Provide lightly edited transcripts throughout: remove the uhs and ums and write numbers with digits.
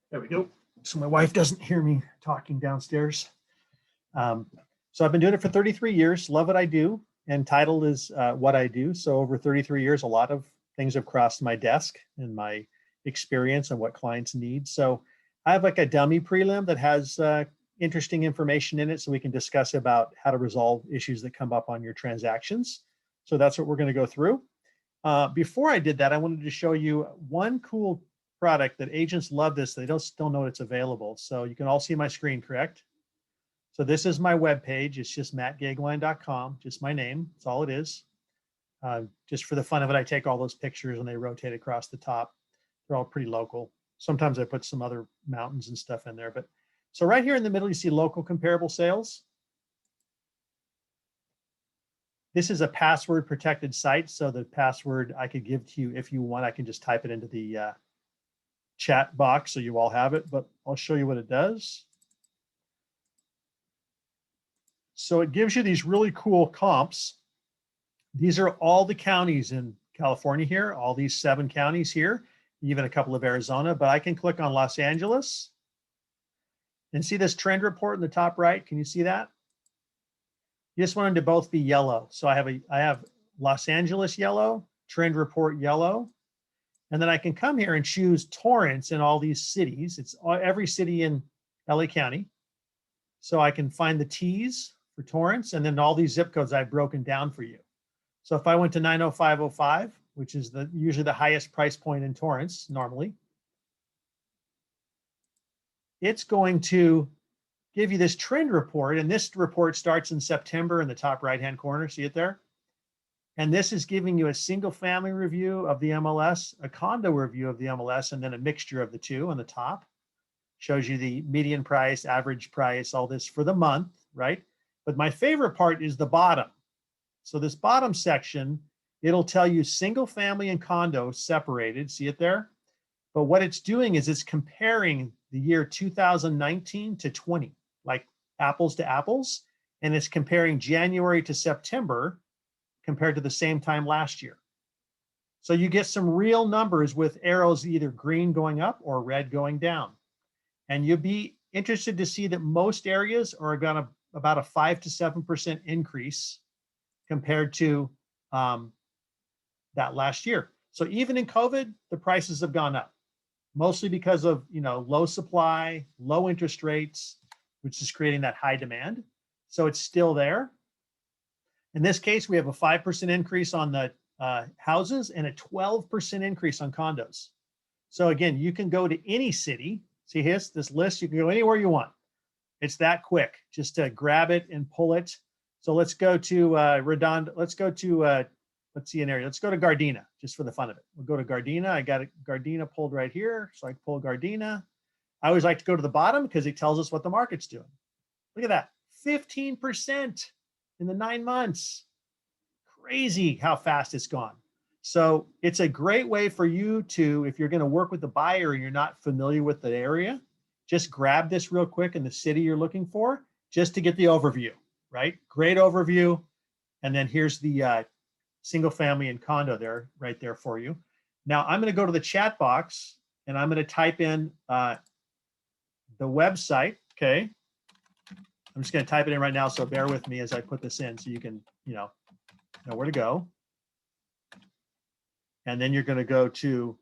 There we go. So my wife doesn't hear me talking downstairs. So I've been doing it for 33 years, love what I do, and title is what I do. So over 33 years, a lot of things have crossed my desk and my experience and what clients need. So I have like a dummy prelim that has interesting information in it so we can discuss about how to resolve issues that come up on your transactions. So that's what we're going to go through. Before I did that, I wanted to show you one cool product that agents love this. They don't know it's available. So you can all see my screen, correct? So this is my web page. It's just mattgoeglein.com, just my name. That's all it is. Just for the fun of it, I take all those pictures and they rotate across the top. They're all pretty local. Sometimes I put some other mountains and stuff in there. But so right here in the middle, you see local comparable sales. This is a password protected site. So the password I could give to you if you want, I can just type it into the chat box so you all have it, but I'll show you what it does. So it gives you these really cool comps. These are all the counties in California here, all these 7 counties here, even a couple of Arizona, but I can click on Los Angeles and see this trend report in the top right. Can you see that? You just want them to both be yellow. So I have Los Angeles yellow, trend report yellow, and then I can come here and choose Torrance in all these cities. It's every city in LA County. So I can find the T's for Torrance, and then all these zip codes I've broken down for you. So if I went to 90505, which is usually the highest price point in Torrance normally, it's going to give you this trend report, and this report starts in September in the top right-hand corner. See it there? And this is giving you a single family review of the MLS, a condo review of the MLS, and then a mixture of the two on the top. Shows you the median price, average price, all this for the month, right? But my favorite part is the bottom. So this bottom section, it'll tell you single family and condo separated. See it there? But what it's doing is it's comparing the year 2019 to 20, like apples to apples. And it's comparing January to September compared to the same time last year. So you get some real numbers with arrows either green going up or red going down. And you'll be interested to see that most areas are going to about a 5 to 7% increase compared to that last year. So even in COVID, the prices have gone up, mostly because of low supply, low interest rates, which is creating that high demand. So it's still there. In this case, we have a 5% increase on the houses and a 12% increase on condos. So again, you can go to any city. See this list, you can go anywhere you want. It's that quick, just to grab it and pull it. So let's go to Redondo. Let's go to, let's see an area. Let's go to Gardena, just for the fun of it. We'll go to Gardena. I got Gardena pulled right here. So I can pull Gardena. I always like to go to the bottom because it tells us what the market's doing. Look at that, 15% in the 9 months. Crazy how fast it's gone. So it's a great way for you to, if you're going to work with the buyer and you're not familiar with the area, just grab this real quick in the city you're looking for, just to get the overview, right? Great overview. And then here's the single family and condo there, right there for you. Now I'm going to go to the chat box and I'm going to type in the website. Okay. I'm just going to type it in right now. So bear with me as I put this in so you can, know where to go. And then you're going to go to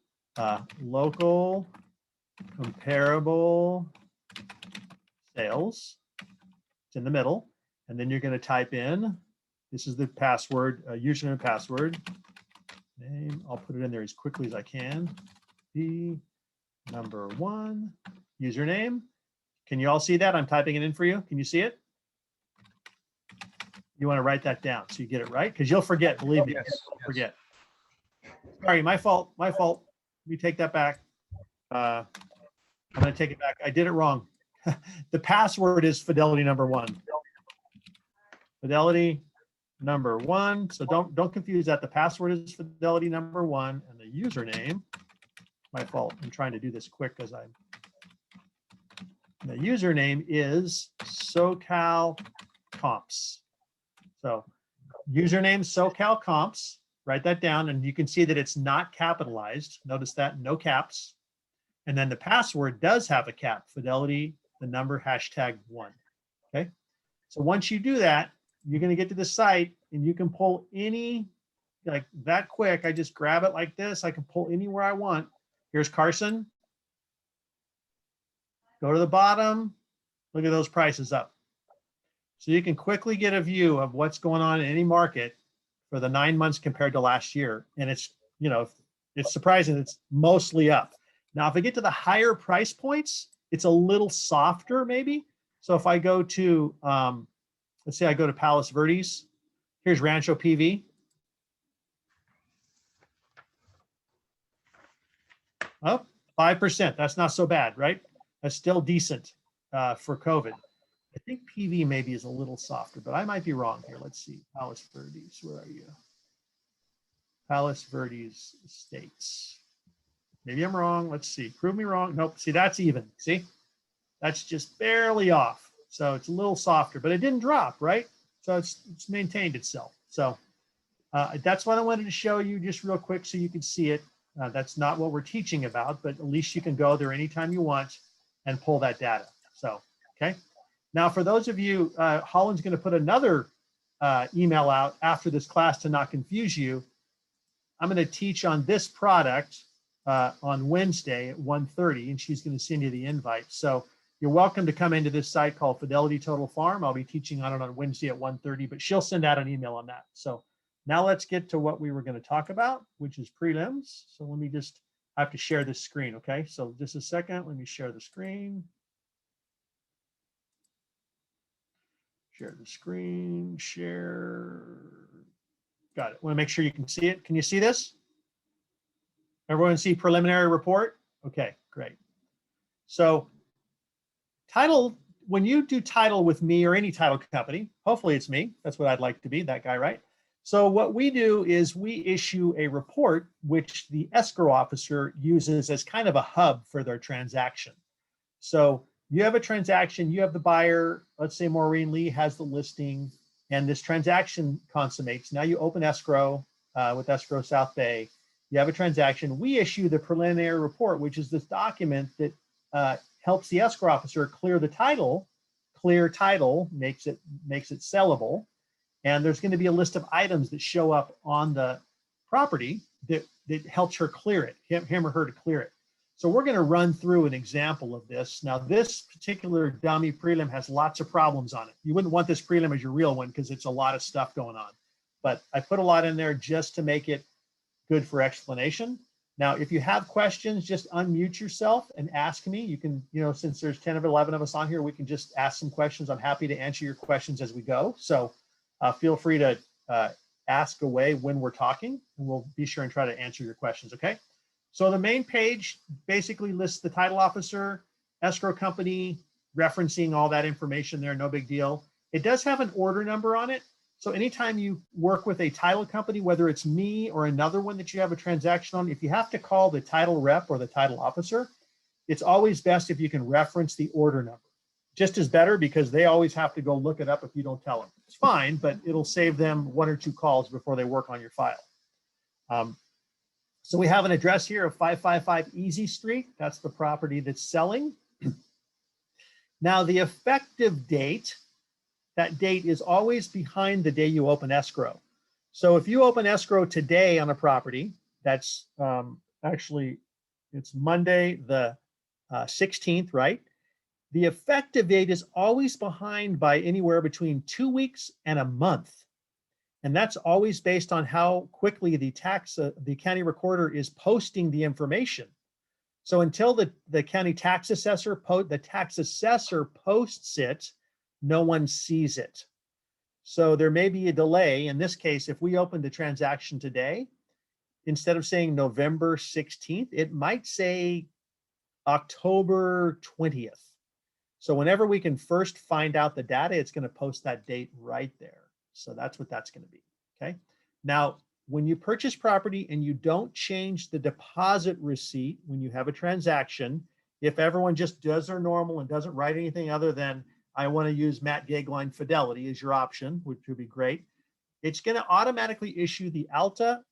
local comparable sales. It's in the middle. And then you're going to type in, this is the password, username and password. Name, I'll put it in there as quickly as I can. The number 1 username. Can you all see that? I'm typing it in for you. Can you see it? You want to write that down so you get it right, because you'll forget, believe me, yes, you'll forget. Sorry, my fault, my fault. Let me take that back. I'm going to take it back. I did it wrong. The password is fidelity number 1. Fidelity number 1. So don't confuse that. The password is fidelity number 1, and the username, my fault. I'm trying to do this quick because the username is SoCal Comps. So username SoCal Comps. Write that down, and you can see that it's not capitalized. Notice that, no caps. And then the password does have a cap, fidelity, the number, #1. Okay. So once you do that, you're going to get to the site and you can pull any, like that quick. I just grab it like this. I can pull anywhere I want. Here's Carson. Go to the bottom. Look at those prices up. So you can quickly get a view of what's going on in any market for the 9 months compared to last year. And it's, you know, it's surprising. It's mostly up. Now, if I get to the higher price points, it's a little softer maybe. So if I go to, let's say I go to Palos Verdes, here's Rancho PV. Oh, 5%. That's not so bad, right? That's still decent for COVID. I think PV maybe is a little softer, but I might be wrong here. Let's see. Palos Verdes, where are you? Palos Verdes Estates. Maybe I'm wrong. Let's see. Prove me wrong. Nope. See, that's even. See, that's just barely off. So it's a little softer, but it didn't drop, right? So it's maintained itself. So that's what I wanted to show you just real quick so you can see it. That's not what we're teaching about, but at least you can go there anytime you want and pull that data. So, okay. Now, for those of you, Holland's going to put another email out after this class to not confuse you. I'm going to teach on this product on Wednesday at 1:30, and she's going to send you the invite. So you're welcome to come into this site called Fidelity Total Farm. I'll be teaching on it on Wednesday at 1:30, but she'll send out an email on that. So now let's get to what we were going to talk about, which is prelims. So let me just, I have to share this screen, okay? So just a second, let me share the screen. Share the screen, share. Got it. Want to make sure you can see it. Can you see this? Everyone see preliminary report? Okay, great. So title, when you do title with me or any title company, hopefully it's me. That's what I'd like to be, that guy, right? So what we do is we issue a report which the escrow officer uses as kind of a hub for their transaction. So you have a transaction, you have the buyer, let's say Maureen Lee has the listing, and this transaction consummates. Now you open escrow with Escrow South Bay. You have a transaction. We issue the preliminary report, which is this document that helps the escrow officer clear the title. Clear title makes it sellable. And there's going to be a list of items that show up on the property that helps her clear it, him or her to clear it. So we're going to run through an example of this. Now, this particular dummy prelim has lots of problems on it. You wouldn't want this prelim as your real one because it's a lot of stuff going on. But I put a lot in there just to make it good for explanation. Now, if you have questions, just unmute yourself and ask me. You can, you know, since there's 10 or 11 of us on here, we can just ask some questions. I'm happy to answer your questions as we go. So feel free to ask away when we're talking, and we'll be sure and try to answer your questions, okay? So the main page basically lists the title officer, escrow company, referencing all that information there, no big deal. It does have an order number on it. So anytime you work with a title company, whether it's me or another one that you have a transaction on, if you have to call the title rep or the title officer, it's always best if you can reference the order number. Just as better because they always have to go look it up if you don't tell them. It's fine, but it'll save them 1 or 2 calls before they work on your file. So we have an address here of 555 Easy Street. That's the property that's selling. Now the effective date, that date is always behind the day you open escrow. So if you open escrow today on a property, that's actually, it's Monday the 16th, right? The effective date is always behind by anywhere between 2 weeks and a month. And that's always based on how quickly the county recorder is posting the information. So until the county tax assessor posts it, no one sees it. So there may be a delay. In this case, if we opened the transaction today, instead of saying November 16th, it might say October 20th. So whenever we can first find out the data, it's going to post that date right there. So that's what that's going to be, okay? Now, when you purchase property and you don't change the deposit receipt when you have a transaction, if everyone just does their normal and doesn't write anything other than, I want to use Matt Goeglein Fidelity as your option, which would be great, it's going to automatically issue the Alta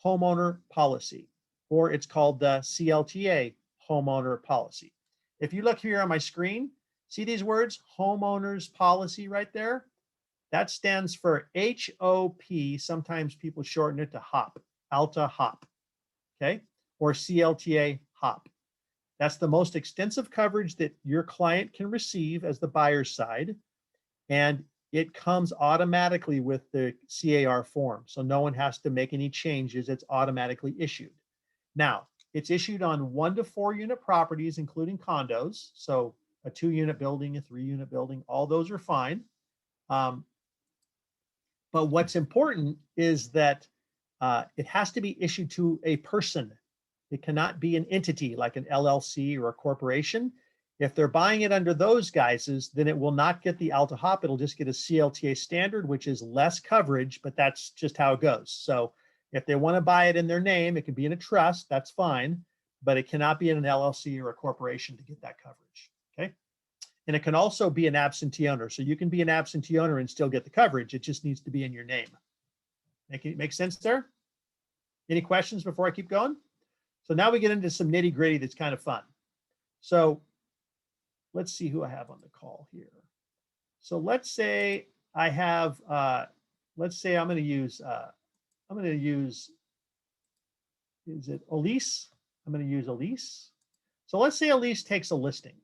homeowner policy, or it's called the CLTA homeowner policy. If you look here on my screen, see these words, homeowners policy right there? That stands for HOP. Sometimes people shorten it to HOP, Alta HOP, okay? Or CLTA HOP. That's the most extensive coverage that your client can receive as the buyer's side. And it comes automatically with the CAR form. So no one has to make any changes. It's automatically issued. Now, it's issued on 1 to 4 unit properties, including condos. So a 2-unit building, a 3-unit building, all those are fine. But what's important is that it has to be issued to a person. It cannot be an entity like an LLC or a corporation. If they're buying it under those guises, then it will not get the Alta HOP. It'll just get a CLTA standard, which is less coverage, but that's just how it goes. So if they want to buy it in their name, it can be in a trust, that's fine, but it cannot be in an LLC or a corporation to get that coverage, okay? And it can also be an absentee owner. So you can be an absentee owner and still get the coverage. It just needs to be in your name. Make sense there? Any questions before I keep going? So now we get into some nitty gritty that's kind of fun. So let's see who I have on the call here. So let's say I have, let's say I'm going to use, is it Elise? I'm going to use Elise. So let's say Elise takes a listing.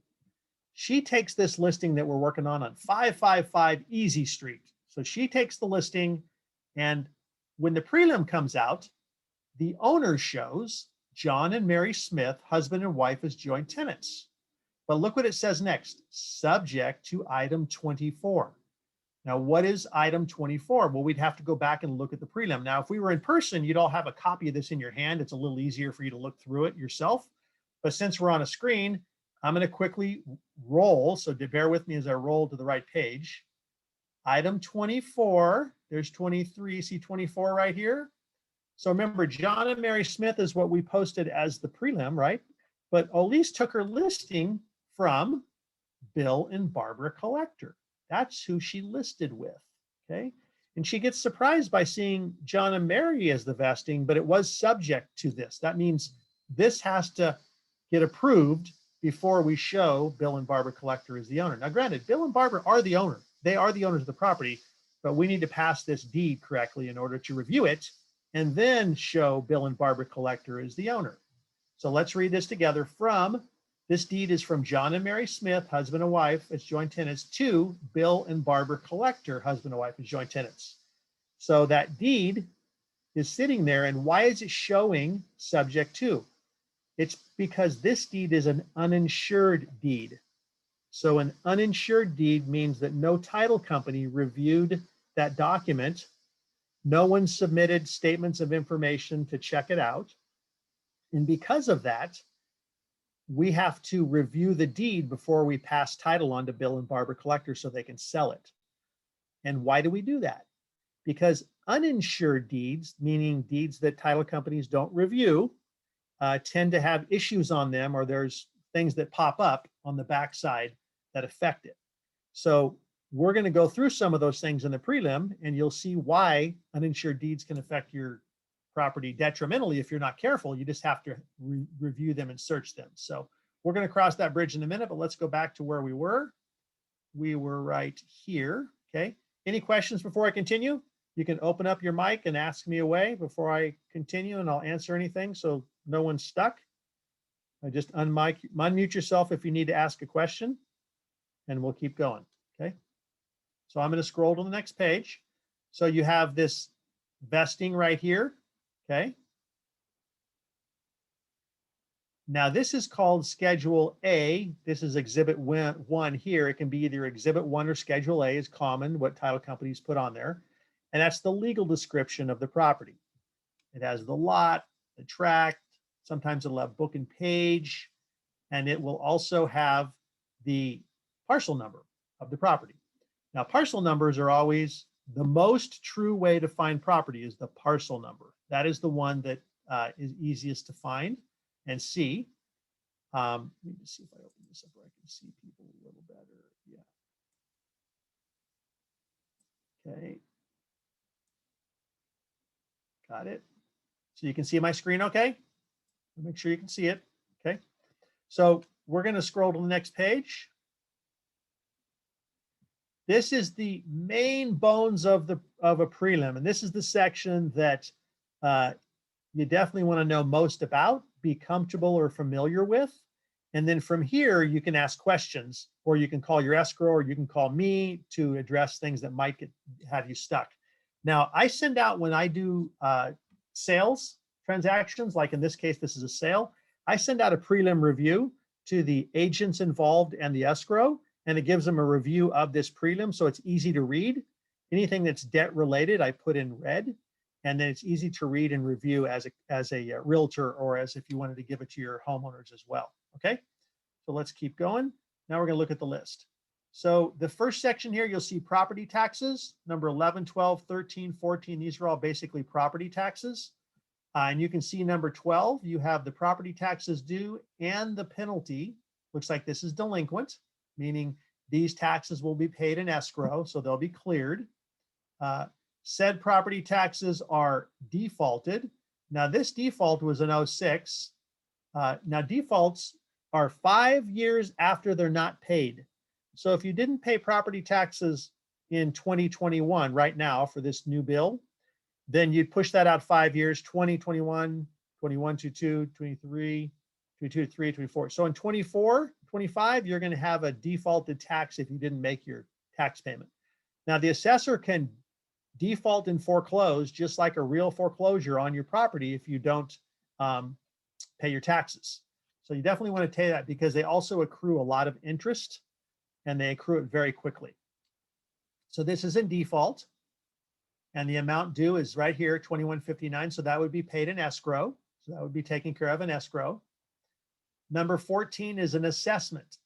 She takes this listing that we're working on 555 Easy Street. So she takes the listing, and when the prelim comes out, the owner shows John and Mary Smith, husband and wife, as joint tenants. But look what it says next, subject to item 24. Now, what is item 24? Well, we'd have to go back and look at the prelim. Now, if we were in person, you'd all have a copy of this in your hand. It's a little easier for you to look through it yourself. But since we're on a screen, I'm going to quickly roll. So bear with me as I roll to the right page. Item 24, there's 23, see 24 right here? So remember, John and Mary Smith is what we posted as the prelim, right? But Elise took her listing from Bill and Barbara Collector. That's who she listed with, okay? And she gets surprised by seeing John and Mary as the vesting, but it was subject to this. That means this has to get approved before we show Bill and Barbara Collector as the owner. Now, granted, Bill and Barbara are the owner. They are the owners of the property, but we need to pass this deed correctly in order to review it and then show Bill and Barbara Collector as the owner. So let's read this together. This deed is from John and Mary Smith, husband and wife, as joint tenants, to Bill and Barbara Collector, husband and wife, as joint tenants. So that deed is sitting there, and why is it showing subject to? It's because this deed is an uninsured deed. So an uninsured deed means that no title company reviewed that document. No one submitted statements of information to check it out. And because of that, we have to review the deed before we pass title on to Bill and Barbara Collector so they can sell it. And why do we do that? Because uninsured deeds, meaning deeds that title companies don't review, tend to have issues on them, or there's things that pop up on the backside that affect it. So we're going to go through some of those things in the prelim, and you'll see why uninsured deeds can affect your property detrimentally if you're not careful. You just have to review them and search them. So we're going to cross that bridge in a minute, but let's go back to where we were. We were right here. Okay. Any questions before I continue? You can open up your mic and ask me away before I continue, and I'll answer anything so no one's stuck. Just unmute yourself if you need to ask a question, and we'll keep going. Okay. So I'm going to scroll to the next page. So you have this vesting right here. Okay. Now this is called Schedule A. This is Exhibit 1 here. It can be either Exhibit 1 or Schedule A is common, what title companies put on there. And that's the legal description of the property. It has the lot, the tract, sometimes it'll have book and page, and it will also have the parcel number of the property. Now, parcel numbers are always the most true way to find property, is the parcel number. That is the one that is easiest to find and see. Let me just see if I open this up where I can see people a little better. Yeah. Okay. Got it. So you can see my screen okay? Make sure you can see it. Okay. So we're going to scroll to the next page. This is the main bones of a prelim, and this is the section that you definitely want to know most about, be comfortable or familiar with. And then from here, you can ask questions, or you can call your escrow, or you can call me to address things that might have you stuck. Now, I send out, when I do sales transactions, like in this case, this is a sale, I send out a prelim review to the agents involved and the escrow, and it gives them a review of this prelim, so it's easy to read. Anything that's debt related, I put in red, and then it's easy to read and review as a realtor, or as if you wanted to give it to your homeowners as well. Okay, so let's keep going. Now we're going to look at the list. So the first section here, you'll see property taxes, number 11, 12, 13, 14. These are all basically property taxes. And you can see number 12, you have the property taxes due and the penalty. Looks like this is delinquent, meaning these taxes will be paid in escrow, so they'll be cleared. Said property taxes are defaulted. Now this default was in 06. Now defaults are 5 years after they're not paid. So if you didn't pay property taxes in 2021, right now for this new bill, then you'd push that out 5 years, 2021, 21, 22, 23, 22, 23, 24. So in 24, 25, you're going to have a defaulted tax if you didn't make your tax payment. Now the assessor can default and foreclose just like a real foreclosure on your property if you don't pay your taxes. So you definitely want to pay that, because they also accrue a lot of interest, and they accrue it very quickly. So this is in default, and the amount due is right here, $21.59. So that would be paid in escrow. So that would be taken care of in escrow. Number 14 is an assessment.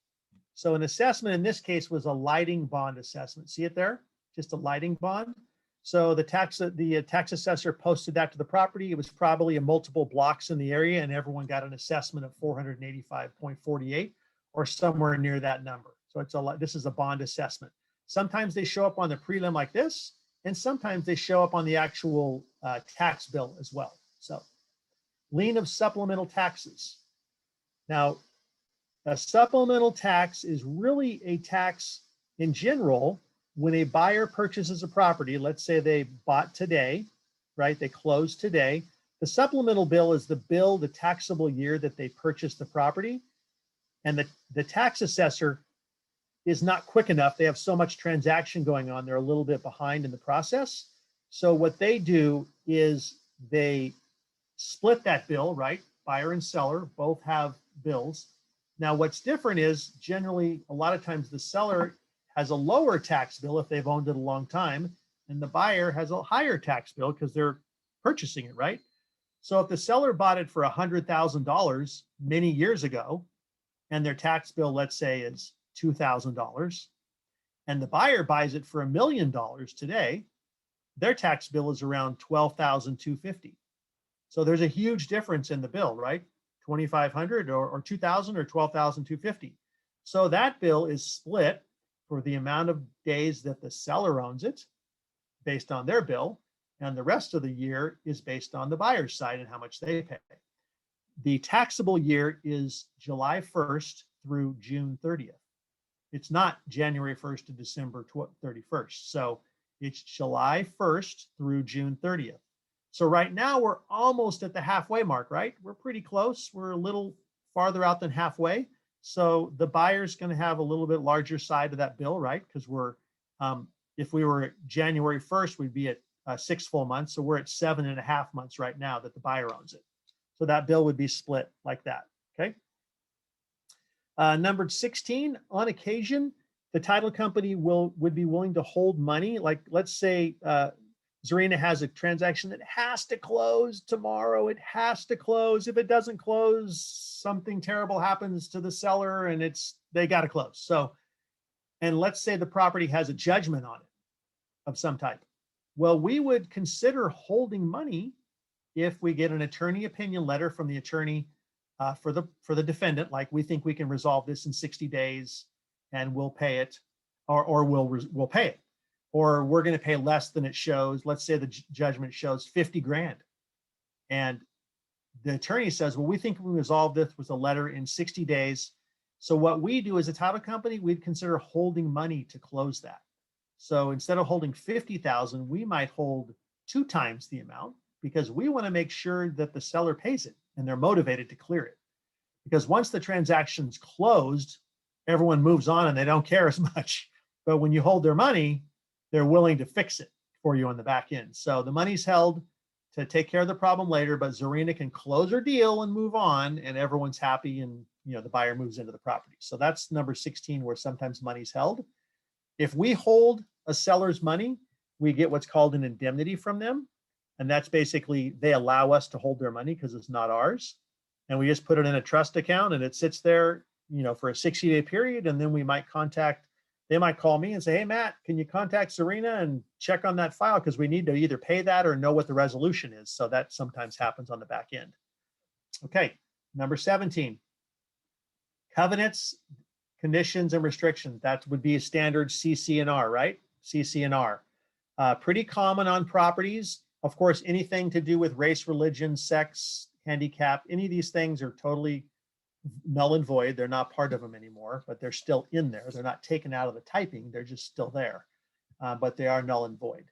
So an assessment in this case was a lighting bond assessment. See it there? Just a lighting bond. So the tax assessor posted that to the property. It was probably a multiple blocks in the area, and everyone got an assessment of $485.48 or somewhere near that number. So this is a bond assessment. Sometimes they show up on the prelim like this, and sometimes they show up on the actual tax bill as well. So lien of supplemental taxes. Now, a supplemental tax is really a tax in general. When a buyer purchases a property, let's say they bought today, right? They closed today. The supplemental bill is the taxable year that they purchased the property. And the tax assessor is not quick enough. They have so much transaction going on. They're a little bit behind in the process. So what they do is they split that bill, right? Buyer and seller both have bills. Now, what's different is generally a lot of times the seller has a lower tax bill if they've owned it a long time, and the buyer has a higher tax bill because they're purchasing it, right? So if the seller bought it for $100,000 many years ago, and their tax bill, let's say, is $2,000, and the buyer buys it for $1 million today, their tax bill is around $12,250. So there's a huge difference in the bill, right? $2,500 or $2,000 or $12,250. So that bill is split for the amount of days that the seller owns it based on their bill, and the rest of the year is based on the buyer's side and how much they pay. The taxable year is July 1st through June 30th. It's not January 1st to December 31st. So it's July 1st through June 30th. So right now we're almost at the halfway mark, right? We're pretty close. We're a little farther out than halfway. So the buyer's going to have a little bit larger side of that bill, right? Because we're, if we were January 1st, we'd be at 6 full months. So we're at 7.5 months right now that the buyer owns it. So that bill would be split like that, okay? Number 16, on occasion, the title company would be willing to hold money. Like let's say Zarina has a transaction that has to close tomorrow. It has to close. If it doesn't close, something terrible happens to the seller and they got to close. So, and let's say the property has a judgment on it of some type. Well, we would consider holding money if we get an attorney opinion letter from the attorney for the defendant, like we think we can resolve this in 60 days and we'll pay it, or we'll pay it. Or we're going to pay less than it shows. Let's say the judgment shows 50 grand, and the attorney says, well, we think we resolve this with a letter in 60 days. So what we do as a title company, we'd consider holding money to close that. So instead of holding 50,000, we might hold 2 times the amount because we want to make sure that the seller pays it and they're motivated to clear it. Because once the transaction's closed, everyone moves on and they don't care as much. But when you hold their money, they're willing to fix it for you on the back end. So the money's held to take care of the problem later, but Zarina can close her deal and move on, and everyone's happy, and the buyer moves into the property. So that's number 16, where sometimes money's held. If we hold a seller's money, we get what's called an indemnity from them. And that's basically they allow us to hold their money because it's not ours. And we just put it in a trust account and it sits there, for a 60-day period. And then we might they might call me and say, hey, Matt, can you contact Zarina and check on that file? Because we need to either pay that or know what the resolution is. So that sometimes happens on the back end. Okay, number 17, covenants, conditions, and restrictions. That would be a standard CC&R, right? CC&R. Pretty common on properties. Of course, anything to do with race, religion, sex, handicap, any of these things are totally null and void. They're not part of them anymore, but they're still in there. They're not taken out of the typing. They're just still there, but they are null and void.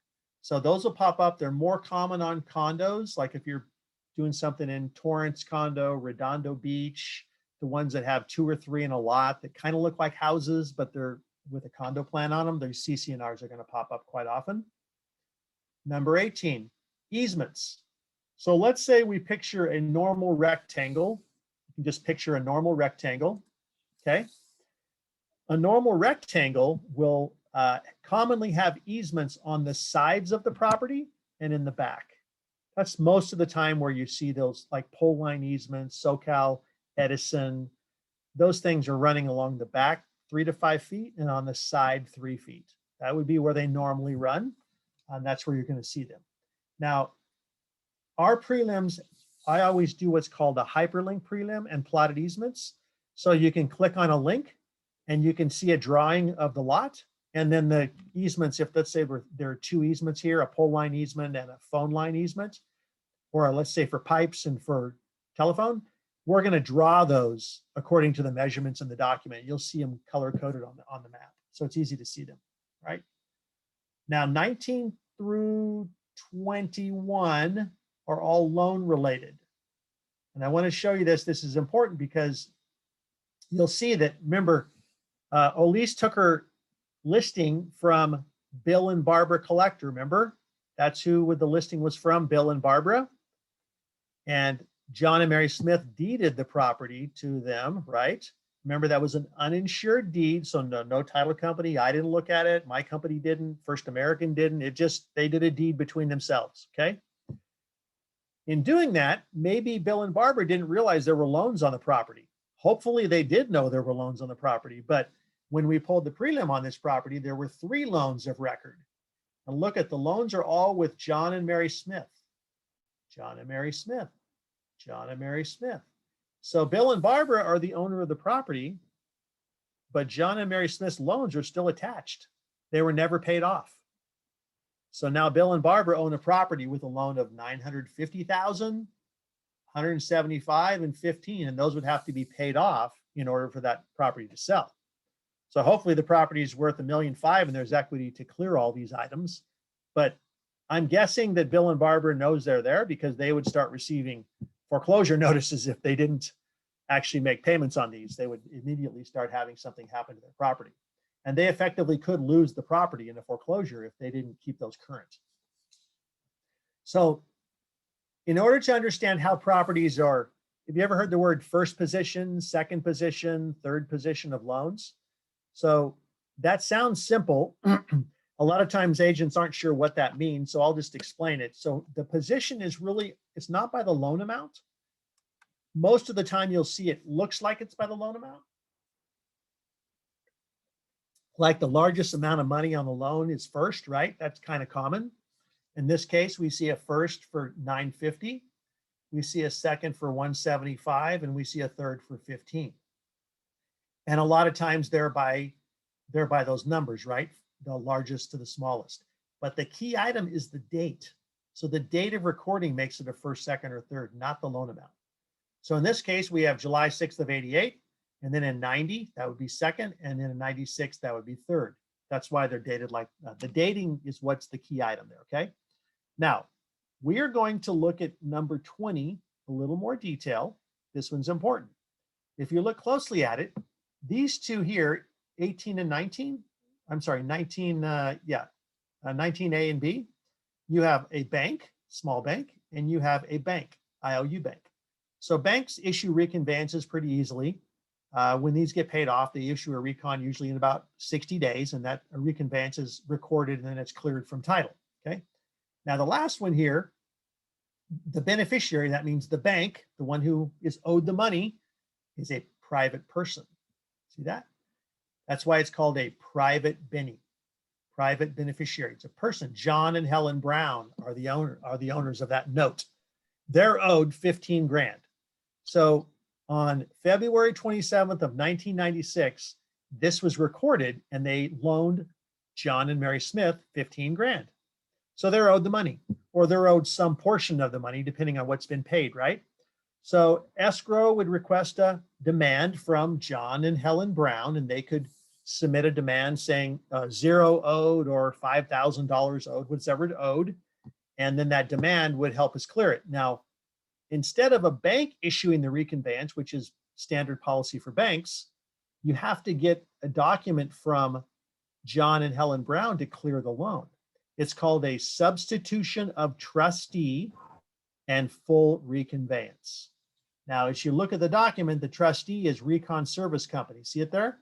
So those will pop up. They're more common on condos. Like if you're doing something in Torrance condo, Redondo Beach, the ones that have 2 or 3 in a lot that kind of look like houses, but they're with a condo plan on them, those CC&Rs are going to pop up quite often. Number 18, easements. So let's say we picture a normal rectangle. You can just picture a normal rectangle, okay? A normal rectangle will commonly have easements on the sides of the property and in the back. That's most of the time where you see those, like pole line easements, SoCal, Edison. Those things are running along the back 3 to 5 feet and on the side 3 feet. That would be where they normally run, and that's where you're going to see them. Now, our prelims, I always do what's called a hyperlink prelim and plotted easements. So you can click on a link and you can see a drawing of the lot. And then the easements, if let's say there are 2 easements here, a pole line easement and a phone line easement, or let's say for pipes and for telephone, we're going to draw those according to the measurements in the document. You'll see them color coded on the map. So it's easy to see them, right? Now, 19 through 21 are all loan related. And I want to show you this. This is important because you'll see that, remember, Elise took her listing from Bill and Barbara Collector, remember? That's who the listing was from, Bill and Barbara. And John and Mary Smith deeded the property to them, right? Remember, that was an uninsured deed, so no title company. I didn't look at it. My company didn't. First American didn't. They did a deed between themselves, okay? In doing that, maybe Bill and Barbara didn't realize there were loans on the property. Hopefully they did know there were loans on the property, but when we pulled the prelim on this property, there were 3 loans of record. And look at the loans are all with John and Mary Smith. John and Mary Smith. John and Mary Smith. So Bill and Barbara are the owner of the property, but John and Mary Smith's loans are still attached. They were never paid off. So now Bill and Barbara own a property with a loan of $950,000, $175,000, and $15,000, and those would have to be paid off in order for that property to sell. So hopefully the property is worth $1.5 million and there's equity to clear all these items. But I'm guessing that Bill and Barbara knows they're there because they would start receiving foreclosure notices if they didn't actually make payments on these. They would immediately start having something happen to their property. And they effectively could lose the property in a foreclosure if they didn't keep those current. So in order to understand how properties are, have you ever heard the word first position, second position, third position of loans? So that sounds simple. A lot of times agents aren't sure what that means, so I'll just explain it. So the position is really, it's not by the loan amount. Most of the time you'll see it looks like it's by the loan amount. Like the largest amount of money on the loan is first, right? That's kind of common. In this case, we see a first for $950. We see a second for $175, and we see a third for $15. And a lot of times they're by those numbers, right? The largest to the smallest. But the key item is the date. So the date of recording makes it a first, second, or third, not the loan amount. So in this case, we have July 6th of 88, and then in 90, that would be second, and then in 96, that would be third. That's why they're dated like the dating is what's the key item there, okay? Now, we are going to look at number 20, a little more detail. This one's important. If you look closely at it, these two here, 18 and 19, I'm sorry, 19, 19A and B, you have a bank, small bank, and you have a bank, IOU bank. So banks issue reconveyances pretty easily. When these get paid off, they issue a recon usually in about 60 days, and that a reconveyance is recorded and then it's cleared from title, okay? Now the last one here, the beneficiary, that means the bank, the one who is owed the money, is a private person. See that? That's why it's called a private Benny, private beneficiary. It's a person. John and Helen Brown are the owners of that note. They're owed 15 grand. So on February 27th of 1996, this was recorded and they loaned John and Mary Smith 15 grand. So they're owed the money, or they're owed some portion of the money depending on what's been paid, right? So escrow would request a demand from John and Helen Brown, and they could submit a demand saying zero owed or $5,000 owed, whatever owed. And then that demand would help us clear it. Now, instead of a bank issuing the reconveyance, which is standard policy for banks, you have to get a document from John and Helen Brown to clear the loan. It's called a substitution of trustee and full reconveyance. Now, as you look at the document, the trustee is Recon Service Company. See it there?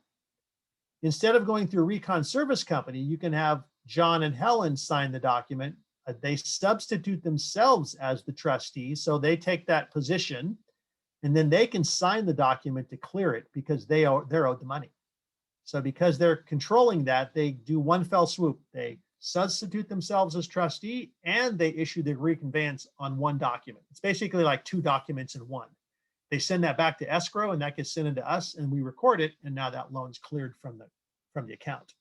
Instead of going through Recon Service Company, you can have John and Helen sign the document. They substitute themselves as the trustee, so they take that position, and then they can sign the document to clear it because they're owed the money. So because they're controlling that, they do one fell swoop. They substitute themselves as trustee, and they issue the reconveyance on one document. It's basically like two documents in one. They send that back to escrow, and that gets sent into us, and we record it, and now that loan's cleared from the account.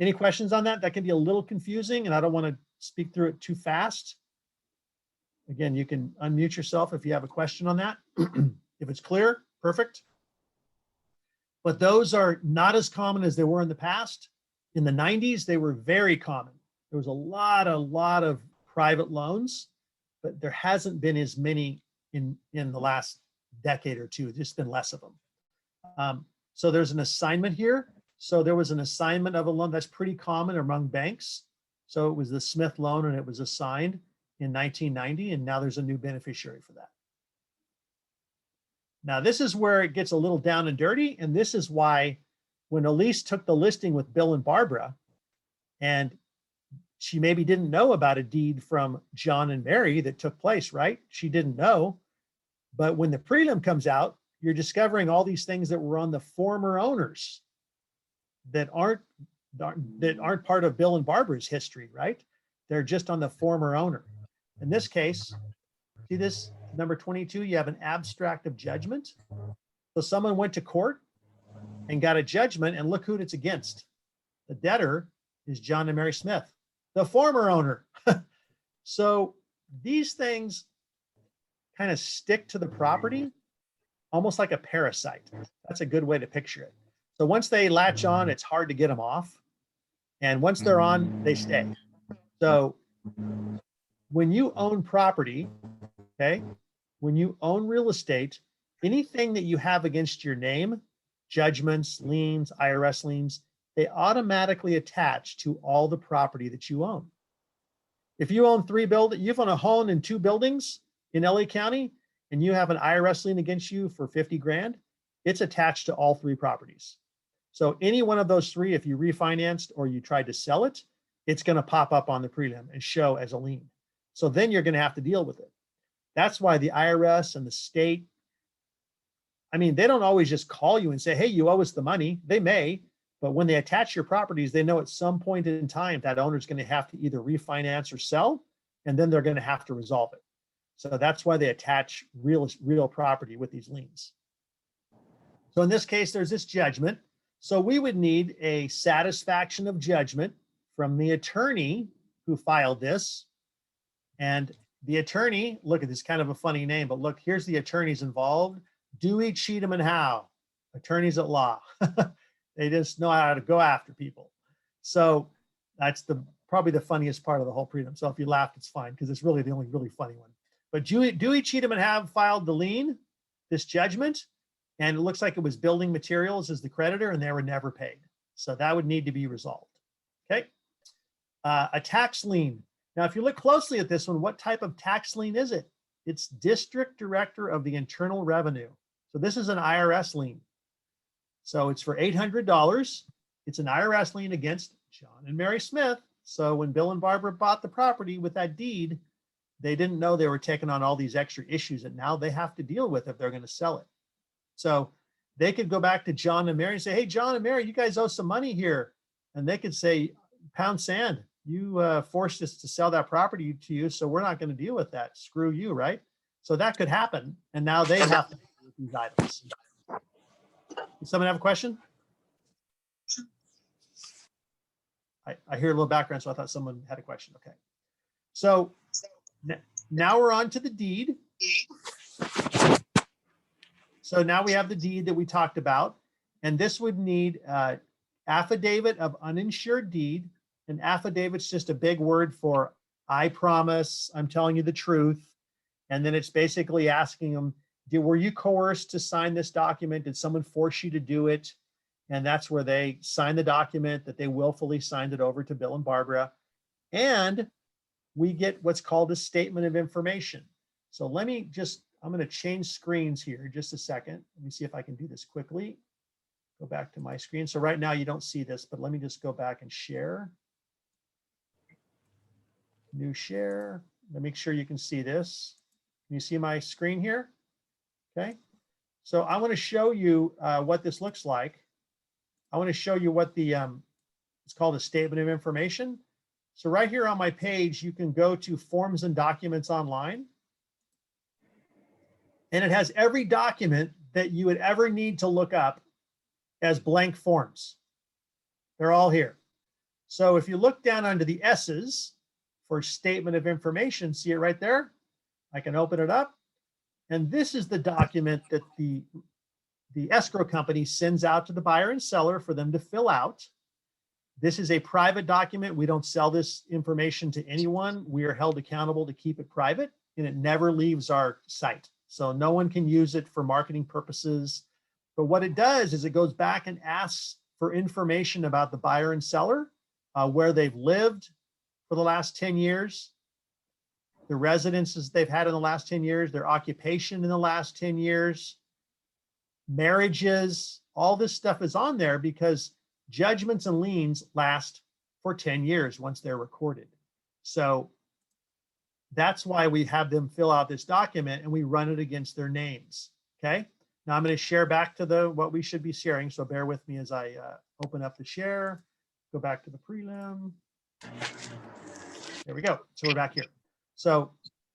Any questions on that? That can be a little confusing, and I don't want to speak through it too fast. Again, you can unmute yourself if you have a question on that. If it's clear, perfect. But those are not as common as they were in the past. In the 90s, they were very common. There was a lot of private loans, but there hasn't been as many in the last decade or two. There's just been less of them. So there's an assignment here. So there was an assignment of a loan that's pretty common among banks. So it was the Smith loan, and it was assigned in 1990, and now there's a new beneficiary for that. Now this is where it gets a little down and dirty, and this is why when Elise took the listing with Bill and Barbara, and she maybe didn't know about a deed from John and Mary that took place, right? She didn't know. But when the prelim comes out, you're discovering all these things that were on the former owners that aren't part of Bill and Barbara's history, right? They're just on the former owner. In this case, see this number 22, you have an abstract of judgment. So someone went to court and got a judgment, and look who it's against. The debtor is John and Mary Smith, the former owner. So these things kind of stick to the property almost like a parasite. That's a good way to picture it. So once they latch on, it's hard to get them off. And once they're on, they stay. So when you own property, okay, when you own real estate, anything that you have against your name, judgments, liens, IRS liens, they automatically attach to all the property that you own. If you own you've owned a home and 2 buildings in LA County, and you have an IRS lien against you for 50 grand, it's attached to all 3 properties. So any one of those 3, if you refinanced or you tried to sell it, it's going to pop up on the prelim and show as a lien. So then you're going to have to deal with it. That's why the IRS and the state, I mean, they don't always just call you and say, hey, you owe us the money. They may, but when they attach your properties, they know at some point in time that owner's going to have to either refinance or sell, and then they're going to have to resolve it. So that's why they attach real property with these liens. So in this case, there's this judgment. So we would need a satisfaction of judgment from the attorney who filed this. And the attorney, look at this, kind of a funny name, but look, here's the attorneys involved. Dewey, Cheatham, and Howe, attorneys at law. They just know how to go after people. So that's probably the funniest part of the whole prelim. So if you laughed, it's fine, because it's really the only really funny one. But Dewey, Cheatham, and Howe filed the lien, this judgment, and it looks like it was building materials as the creditor, and they were never paid. So that would need to be resolved. Okay. A tax lien. Now, if you look closely at this one, what type of tax lien is it? It's District Director of the Internal Revenue. So this is an IRS lien. So it's for $800. It's an IRS lien against John and Mary Smith. So when Bill and Barbara bought the property with that deed, they didn't know they were taking on all these extra issues that now they have to deal with if they're going to sell it. So they could go back to John and Mary and say, hey, John and Mary, you guys owe some money here. And they could say, pound sand, you forced us to sell that property to you, so we're not going to deal with that. Screw you, right? So that could happen. And now they have to deal with these items. Does someone have a question? I hear a little background, so I thought someone had a question. Okay. So now we're on to the deed. So now we have the deed that we talked about, and this would need affidavit of uninsured deed. An affidavit's just a big word for I promise, I'm telling you the truth. And then it's basically asking them, were you coerced to sign this document? Did someone force you to do it? And that's where they sign the document that they willfully signed it over to Bill and Barbara. And we get what's called a statement of information. So let me just, I'm going to change screens here just a second. Let me see if I can do this quickly. Go back to my screen. So right now you don't see this, but let me just go back and share. New share. Let me make sure you can see this. Can you see my screen here? Okay. So I want to show you what this looks like. I want to show you what the, it's called a statement of information. So right here on my page, you can go to Forms and Documents online. And it has every document that you would ever need to look up as blank forms. They're all here. So if you look down under the S's for statement of information, see it right there? I can open it up. And this is the document that the escrow company sends out to the buyer and seller for them to fill out. This is a private document. We don't sell this information to anyone. We are held accountable to keep it private, and it never leaves our site. So no one can use it for marketing purposes. But what it does is it goes back and asks for information about the buyer and seller, where they've lived for the last 10 years, the residences they've had in the last 10 years, their occupation in the last 10 years, marriages, all this stuff is on there because judgments and liens last for 10 years once they're recorded. So that's why we have them fill out this document and we run it against their names. Okay. Now I'm going to share back to what we should be sharing. So bear with me as I open up the share, go back to the prelim. There we go. So we're back here. So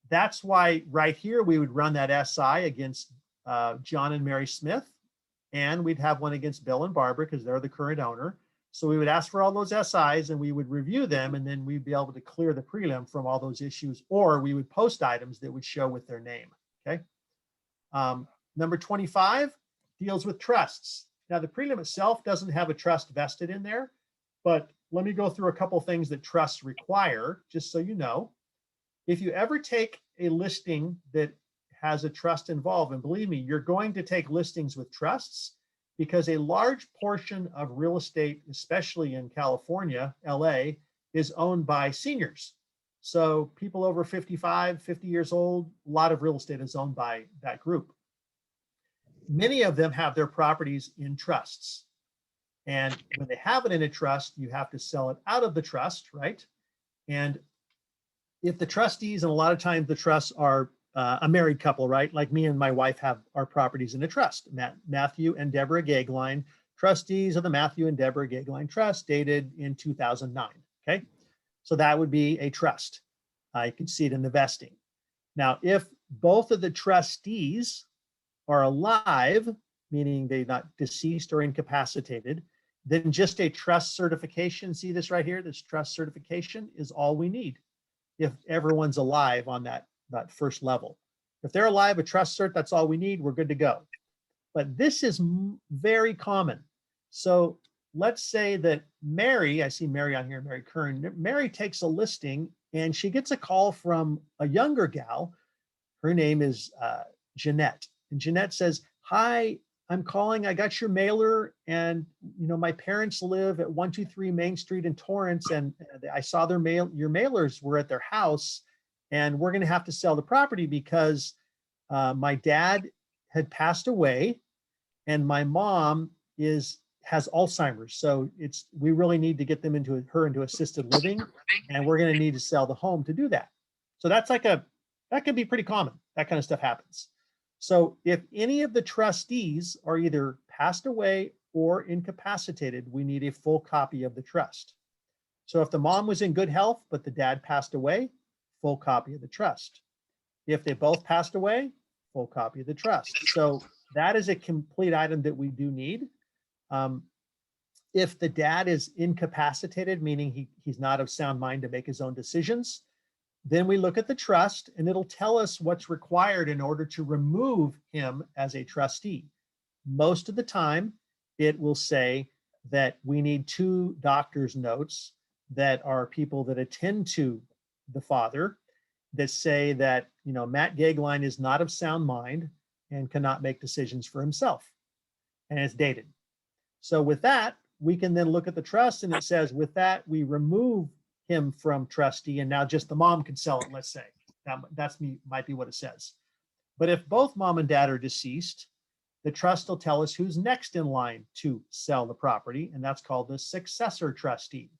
that's why right here we would run that SI against John and Mary Smith, and we'd have one against Bill and Barbara because they're the current owner. So we would ask for all those SIs and we would review them, and then we'd be able to clear the prelim from all those issues, or we would post items that would show with their name. Okay. Number 25 deals with trusts. Now the prelim itself doesn't have a trust vested in there, but let me go through a couple things that trusts require, just so you know. If you ever take a listing that has a trust involved, and believe me, you're going to take listings with trusts because a large portion of real estate, especially in California, LA, is owned by seniors. So people over 55, 50 years old, a lot of real estate is owned by that group. Many of them have their properties in trusts. And when they have it in a trust, you have to sell it out of the trust, right? And if the trustees, and a lot of times the trusts are a married couple, right? Like me and my wife have our properties in a trust. Matthew and Deborah Goeglein, trustees of the Matthew and Deborah Goeglein Trust, dated in 2009. Okay, so that would be a trust. I can see it in the vesting. Now, if both of the trustees are alive, meaning they're not deceased or incapacitated, then just a trust certification, see this right here, this trust certification is all we need if everyone's alive on that that first level. If they're alive, a trust cert, that's all we need. We're good to go. But this is very common. So let's say that Mary, I see Mary on here, Mary Kern, Mary takes a listing and she gets a call from a younger gal. Her name is Jeanette. And Jeanette says, hi, I'm calling, I got your mailer, and my parents live at 123 Main Street in Torrance, and I saw your mailers were at their house, and we're going to have to sell the property because my dad had passed away and my mom has Alzheimer's. So we really need to get them into assisted living, and we're going to need to sell the home to do that. So that can be pretty common. That kind of stuff happens. So if any of the trustees are either passed away or incapacitated, we need a full copy of the trust. So if the mom was in good health, but the dad passed away, full copy of the trust. If they both passed away, full copy of the trust. So that is a complete item that we do need. If the dad is incapacitated, meaning he's not of sound mind to make his own decisions, then we look at the trust and it'll tell us what's required in order to remove him as a trustee. Most of the time, it will say that we need 2 doctor's notes that are people that attend to the father that say that, Matt Goeglein is not of sound mind and cannot make decisions for himself. And it's dated. So with that, we can then look at the trust and it says, with that, we remove him from trustee, and now just the mom can sell it, let's say. Might be what it says. But if both mom and dad are deceased, the trust will tell us who's next in line to sell the property, and that's called the successor trustee.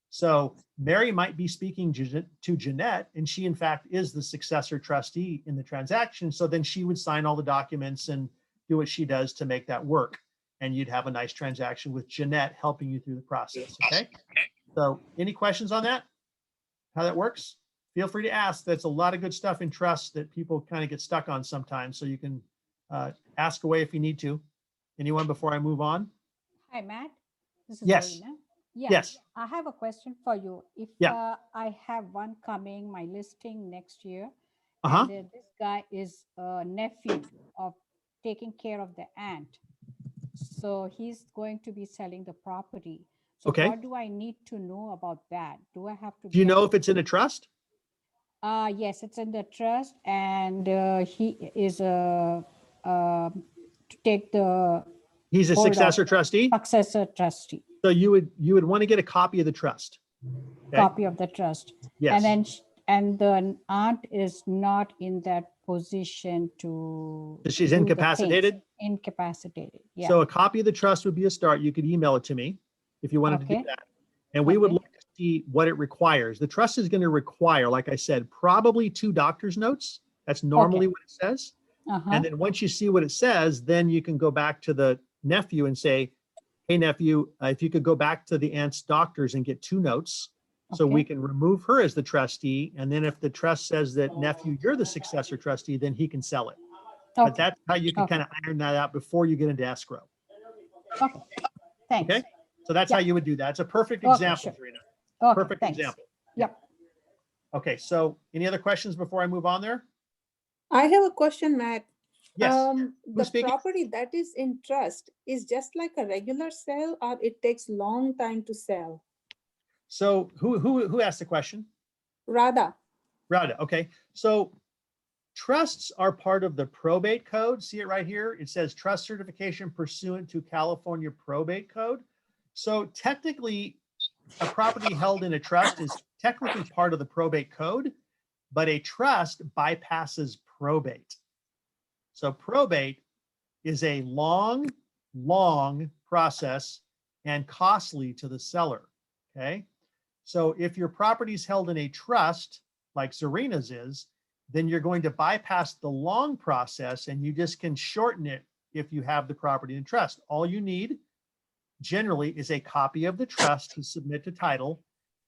So Mary might be speaking to Jeanette, and she in fact is the successor trustee in the transaction. So then she would sign all the documents and do what she does to make that work. And you'd have a nice transaction with Jeanette helping you through the process, okay? So any questions on that? How that works? Feel free to ask. That's a lot of good stuff in trust that people kind of get stuck on sometimes. So you can ask away if you need to. Anyone before I move on? Hi, Matt. This is Yes. Zarina. Yeah, Yes. I have a question for you. If Yeah. I have one coming, my listing next year, Uh-huh. and this guy is a nephew of taking care of the aunt. So he's going to be selling the property. So Okay. what do I need to know about that? Do I have to Do you get? know if it's in a trust? Yes, it's in the trust, and he is to take the He's a hold of successor trustee. successor trustee. So you would want to get a copy of the trust. Okay. Copy of the trust. Yes. And then and the aunt is not in that position to She's do the things. incapacitated. Incapacitated. Yeah. So a copy of the trust would be a start. You could email it to me if you wanted to do Okay. that. And we would Okay. look to see what it requires. The trust is going to require, like I said, probably 2 doctor's notes. That's normally Okay. what it says. Uh-huh. And then once you see what it says, then you can go back to the nephew and say, hey, nephew, if you could go back to the aunt's doctors and get 2 notes so we Okay. can remove her as the trustee. And then if the trust says that, nephew, you're the successor trustee, then he can sell it. But Okay. that's how you can Okay. kind of iron that out before you get into escrow. Okay. Thanks. Okay. So that's Yeah. how you would do that. It's a perfect Okay, example, sure. Serena. Okay. Perfect Thanks. example. Yep. Okay. So any other questions before I move on there? I have a question, Matt. Yes. The speaking? property that is in trust is just like a regular sale, or it takes long time to sell? So who asked the question? Radha. Rhoda. Okay. So trusts are part of the probate code. See it right here? It says trust certification pursuant to California probate code. So technically, a property held in a trust is technically part of the probate code, but a trust bypasses probate. So probate is a long process and costly to the seller. Okay. So if your property is held in a trust, like Zarina's is, then you're going to bypass the long process and you just can shorten it if you have the property in trust. All you need generally is a copy of the trust to submit to title,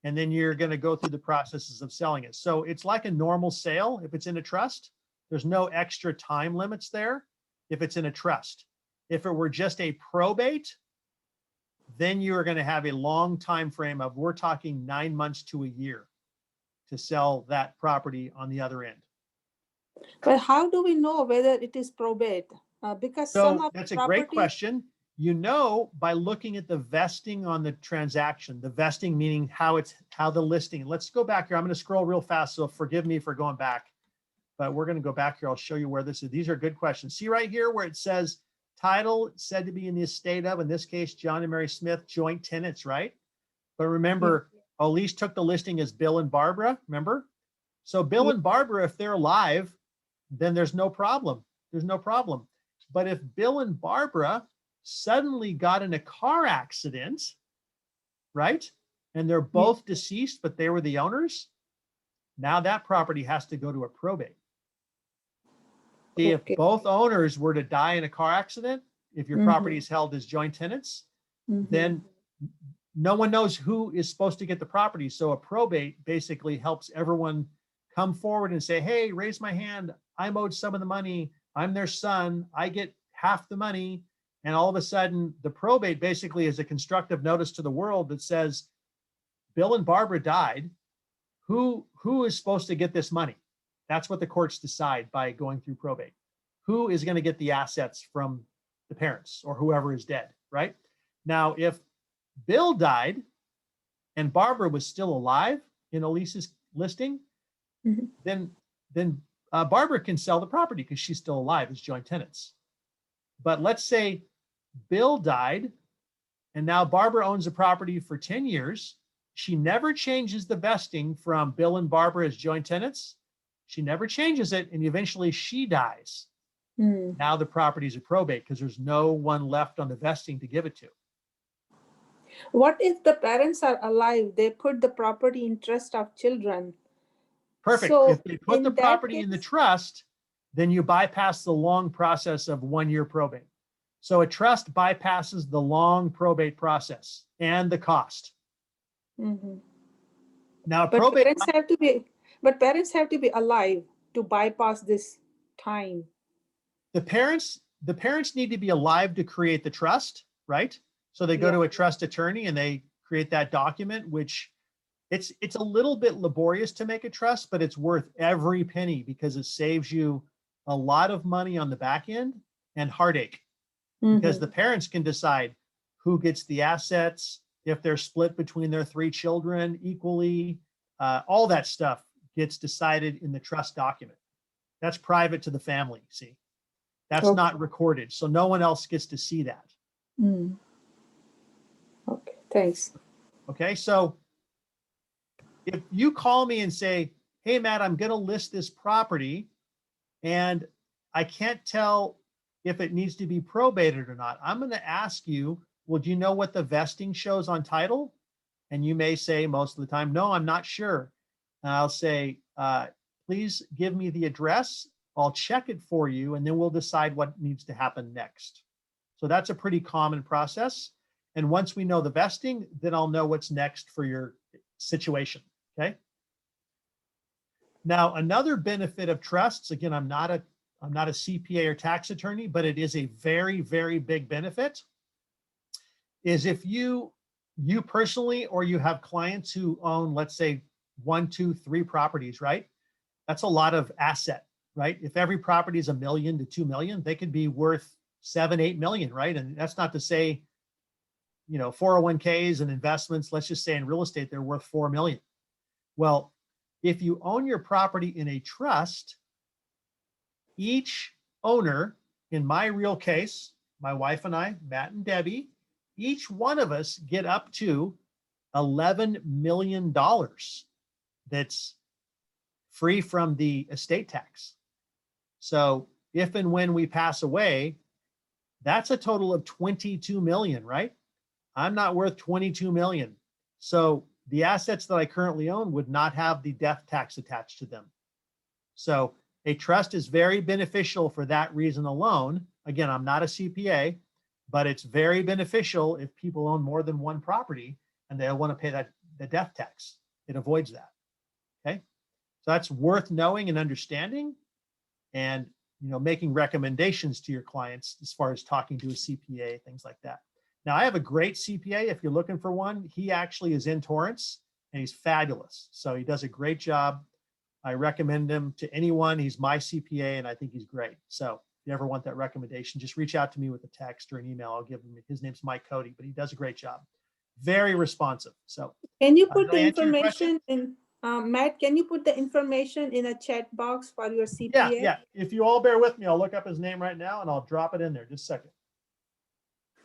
and then you're going to go through the processes of selling it. So it's like a normal sale. If it's in a trust, there's no extra time limits there if it's in a trust. If it were just a probate, then you are going to have a long time frame of, we're talking 9 months to a year to sell that property on the other end. But how do we know whether it is probate? Because some So of that's the a great property, question. You know, by looking at the vesting on the transaction, the vesting meaning how the listing. Let's go back here. I'm going to scroll real fast, so forgive me for going back, but we're going to go back here. I'll show you where this is. These are good questions. See right here where it says title said to be in the estate of, in this case, John and Mary Smith, joint tenants, right? But remember, Elise took the listing as Bill and Barbara, remember? So Bill Yeah. and Barbara, if they're alive, then there's no problem. There's no problem. But if Bill and Barbara suddenly got in a car accident, right? And they're both deceased, but they were the owners, now that property has to go to a probate. See, if Okay. both owners were to die in a car accident, if your property is held as joint tenants, then no one knows who is supposed to get the property. So a probate basically helps everyone come forward and say, hey, raise my hand. I'm owed some of the money. I'm their son. I get half the money. And all of a sudden, the probate basically is a constructive notice to the world that says, Bill and Barbara died. Who is supposed to get this money? That's what the courts decide by going through probate. Who is going to get the assets from the parents or whoever is dead, right? Now, if Bill died and Barbara was still alive in Elise's listing, then Barbara can sell the property because she's still alive as joint tenants. But let's say Bill died and now Barbara owns the property for 10 years. She never changes the vesting from Bill and Barbara as joint tenants. She never changes it, and eventually she dies. Now the property is a probate because there's no one left on the vesting to give it to. What if the parents are alive? They put the property in trust of children. Perfect. So if they put the in that property in the case- trust, then you bypass the long process of 1 year probate. So a trust bypasses the long probate process and the cost. Now, But probate, parents have to be alive to bypass this time. the parents need to be alive to create the trust, right? So they go Yeah. to a trust attorney and they create that document, which it's a little bit laborious to make a trust, but it's worth every penny because it saves you a lot of money on the back end and heartache. Because the parents can decide who gets the assets, if they're split between their 3 children equally, all that stuff gets decided in the trust document. That's private to the family, see? That's not recorded, so no one else gets to see that. Okay, thanks. Okay, so if you call me and say, hey, Matt, I'm going to list this property and I can't tell if it needs to be probated or not, I'm going to ask you, well, do you know what the vesting shows on title? And you may say most of the time, no, I'm not sure. And I'll say, please give me the address. I'll check it for you, and then we'll decide what needs to happen next. So that's a pretty common process. And once we know the vesting, then I'll know what's next for your situation, okay? Now, another benefit of trusts, again, I'm not a CPA or tax attorney, but it is a very, very big benefit, is if you personally, or you have clients who own, let's say 1, 2, 3 properties, right? That's a lot of asset, right? If every property is $1 million to $2 million, they could be worth 7, 8 million, right? And that's not to say, 401ks and investments, let's just say in real estate, they're worth 4 million. Well, if you own your property in a trust, each owner, in my real case, my wife and I, Matt and Debbie, each one of us get up to $11 million that's free from the estate tax. So if and when we pass away, that's a total of 22 million, right? I'm not worth 22 million. So the assets that I currently own would not have the death tax attached to them. So a trust is very beneficial for that reason alone. Again, I'm not a CPA, but it's very beneficial if people own more than one property and they want to pay the death tax. It avoids that. Okay. So that's worth knowing and understanding, and making recommendations to your clients as far as talking to a CPA, things like that. Now, I have a great CPA if you're looking for one. He actually is in Torrance and he's fabulous. So he does a great job. I recommend him to anyone. He's my CPA, and I think he's great. So if you ever want that recommendation, just reach out to me with a text or an email. I'll give him, his name's Mike Cody, but he does a great job. Very responsive. So Can you did put I the answer your question? information in, Matt, can you put the information in a chat box for your CPA? Yeah. If you all bear with me, I'll look up his name right now and I'll drop it in there. Just a second.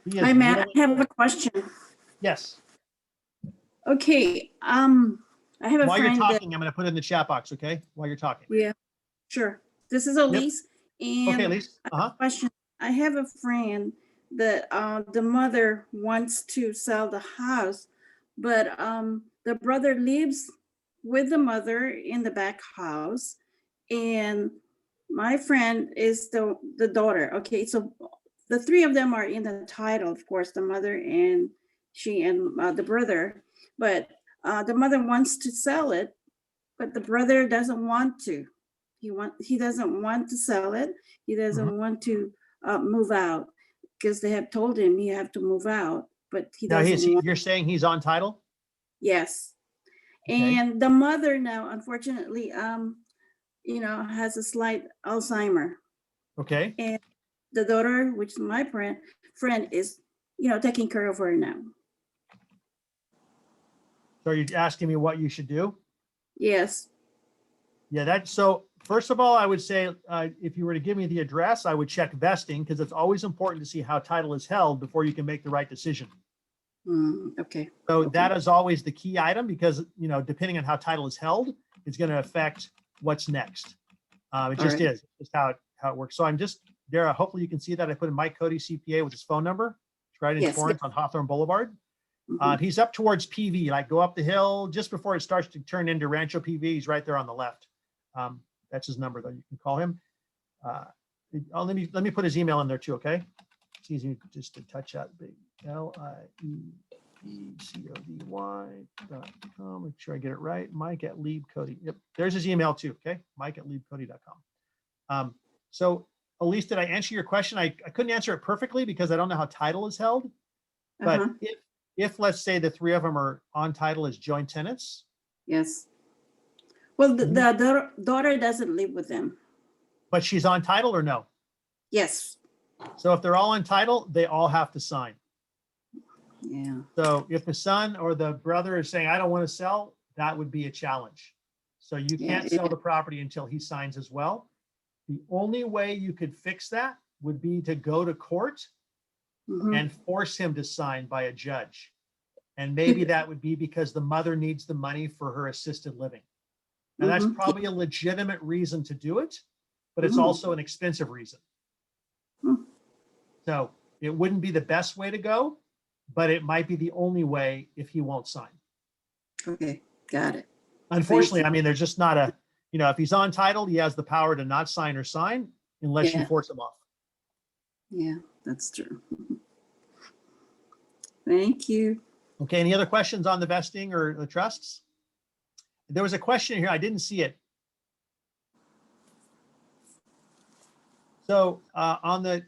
He is Hi, Matt. really I have a good. question. Yes. Okay, I have a While you're friend that, talking, I'm going to put it in the chat box, okay? While you're talking. yeah, sure. This is Elise. Okay, And Elise. question, I have a friend that the mother wants to sell the house, but the brother lives with the mother in the back house, and my friend is the daughter. Okay, so the three of them are in the title, of course, the mother and she and the brother, but the mother wants to sell it, but the brother doesn't want to. He doesn't want to sell it. He doesn't want to move out because they have told him he have to move out, but he Now, doesn't want. you're saying he's on title? Yes. Okay. And the mother now, unfortunately, has a slight Alzheimer. Okay. And the daughter, which is my friend is, taking care of her now. So you're asking me what you should do? Yes. Yeah, so first of all, I would say if you were to give me the address, I would check vesting because it's always important to see how title is held before you can make the right decision. Okay. So Okay. that is always the key item because, depending on how title is held, it's going to affect what's next. It just right. is. It's just how it works. So I'm just there. Hopefully you can see that I put in Mike Cody CPA with his phone number. It's right in Yes, Torrance on Hawthorne Boulevard. Mhm. He's up towards PV, like go up the hill just before it starts to turn into Rancho PV. He's right there on the left. That's his number, though. You can call him. Let me put his email in there too. Okay, it's easy just to touch that big LIEBCODY.com. Make sure I get it right. Mike at Lieb Cody. Yep, there's his email too. Okay, Mike at liebcody.com. So Elise, did I answer your question? I couldn't answer it perfectly because I don't know how title is held. But Uh-huh. if let's say the three of them are on title as joint tenants. Yes. Well, the daughter doesn't live with them. But she's on title or no? Yes. So if they're all on title, they all have to sign. Yeah. So if the son or the brother is saying, I don't want to sell, that would be a challenge. So you can't sell the property until he signs as well. The only way you could fix that would be to go to court and force him to sign by a judge. And maybe that would be because the mother needs the money for her assisted living. Now that's probably a legitimate reason to do it, but it's also an expensive reason. So it wouldn't be the best way to go, but it might be the only way if he won't sign. Okay, got it. Unfortunately, I mean, there's just not a, if he's on title, he has the power to not sign or sign unless you force him off. Yeah, that's true. Thank you. Okay, any other questions on the vesting or the trusts? There was a question here, I didn't see it. So on the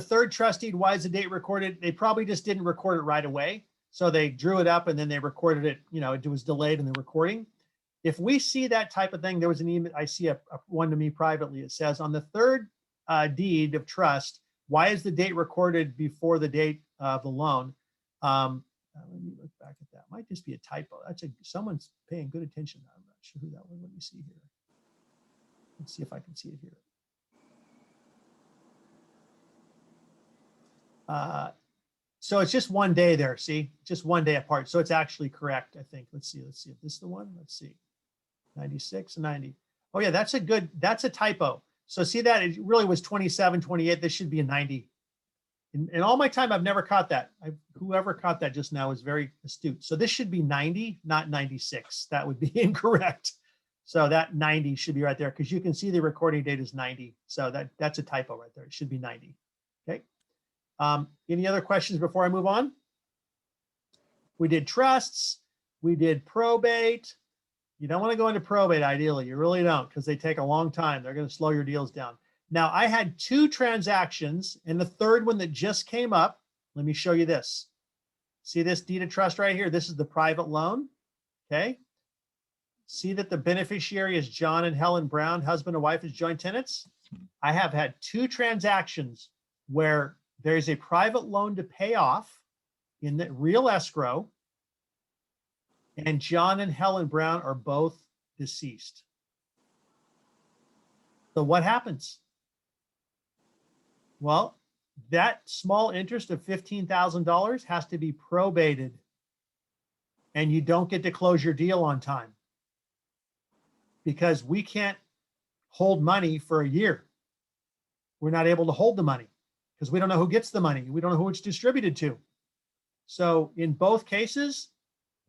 third trust deed, why is the date recorded? They probably just didn't record it right away. So they drew it up and then they recorded it, it was delayed in the recording. If we see that type of thing, there was an email, I see a one to me privately. It says on the third deed of trust, why is the date recorded before the date of the loan? Let me look back at that. Might just be a typo. Someone's paying good attention. I'm not sure who that was. Let me see here. Let's see if I can see it here. So it's just one day there. See, just one day apart. So it's actually correct, I think. Let's see if this is the one. Let's see. 96 and 90. Oh yeah, that's a typo. So see that it really was 27, 28. This should be a 90. In all my time, I've never caught that. Whoever caught that just now is very astute. So this should be 90, not 96. That would be incorrect. So that 90 should be right there because you can see the recording date is 90. So that's a typo right there. It should be 90. Okay. Any other questions before I move on? We did trusts. We did probate. You don't want to go into probate ideally. You really don't because they take a long time. They're going to slow your deals down. Now, I had 2 transactions and the third one that just came up. Let me show you this. See this deed of trust right here? This is the private loan. Okay. See that the beneficiary is John and Helen Brown, husband and wife as joint tenants? I have had 2 transactions where there's a private loan to pay off in the real escrow, and John and Helen Brown are both deceased. So what happens? Well, that small interest of $15,000 has to be probated, and you don't get to close your deal on time because we can't hold money for a year. We're not able to hold the money because we don't know who gets the money. We don't know who it's distributed to. So in both cases,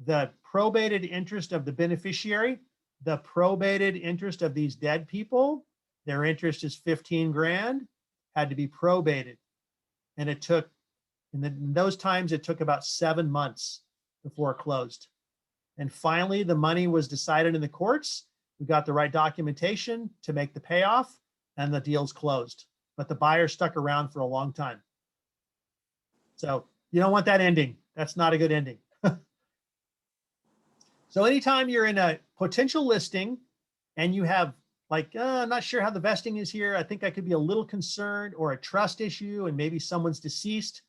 the probated interest of the beneficiary, the probated interest of these dead people, their interest is 15 grand, had to be probated. And it took, in those times, it took about 7 months before it closed. And finally, the money was decided in the courts. We got the right documentation to make the payoff, and the deal's closed. But the buyer stuck around for a long time. So you don't want that ending. That's not a good ending. So anytime you're in a potential listing and you have like, I'm not sure how the vesting is here, I think I could be a little concerned, or a trust issue and maybe someone's deceased,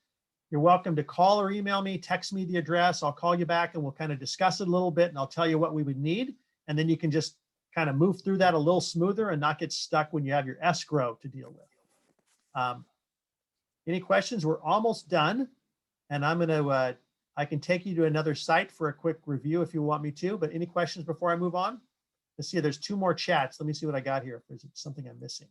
you're welcome to call or email me, text me the address. I'll call you back and we'll kind of discuss it a little bit, and I'll tell you what we would need. And then you can just kind of move through that a little smoother and not get stuck when you have your escrow to deal with. Any questions? We're almost done. And I'm going to, I can take you to another site for a quick review if you want me to, but any questions before I move on? Let's see, there's 2 more chats. Let me see what I got here. If there's something I'm missing.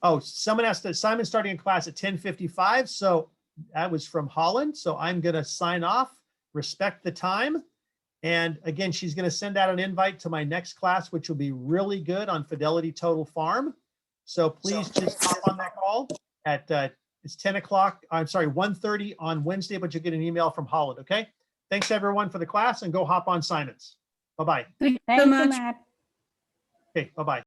Oh, someone asked that Simon's starting a class at 10:55. So that was from Holland. So I'm going to sign off, respect the time. And again, she's going to send out an invite to my next class, which will be really good on Fidelity Total Farm. So please just hop on that call at, it's 10 o'clock. I'm sorry, 1:30 on Wednesday, but you'll get an email from Holland. Okay. Thanks everyone for the class, and go hop on Simon's. Bye-bye. Thank you Thank so you, much. Matt. Okay. Bye-bye.